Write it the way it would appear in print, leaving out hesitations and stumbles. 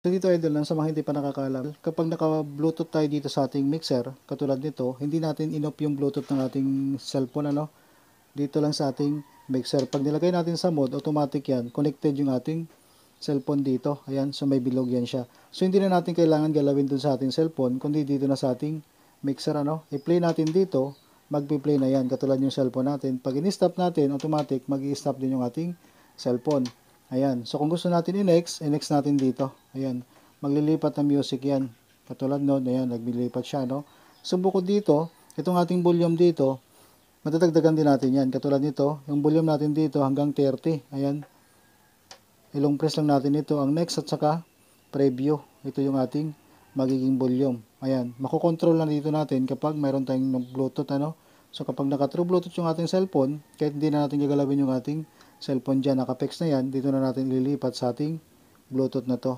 So dito idol lang sa mga hindi pa nakakaalam, kapag naka-Bluetooth tayo dito sa ating mixer, katulad nito, hindi natin in-off yung Bluetooth ng ating cellphone ano. Dito lang sa ating mixer. Pag nilagay natin sa mode, automatic yan, connected yung ating cellphone dito. Ayan, so may bilog yan siya. So hindi na natin kailangan galawin dun sa ating cellphone, kundi dito na sa ating mixer ano. I-play natin dito, magpi-play na yan, katulad yung cellphone natin. Pag in-stop natin, automatic mag-i-stop din yung ating cellphone. Ayan. So kung gusto natin i-next natin dito. Ayan. Maglilipat ng music yan. Katulad nun, ayan, naglilipat siya, no? So bukod dito, itong ating volume dito, matadagdagan din natin yan. Katulad nito, yung volume natin dito hanggang 30. Ayan. Ilong press lang natin ito, ang next at saka preview. Ito yung ating magiging volume. Ayan. Makokontrol na dito natin kapag mayroon tayong Bluetooth, ano? So kapag naka-true Bluetooth yung ating cellphone, kahit hindi na natin gagalawin yung ating cellphone dyan, naka-fix na yan, dito na natin ililipat sa ating Bluetooth na to.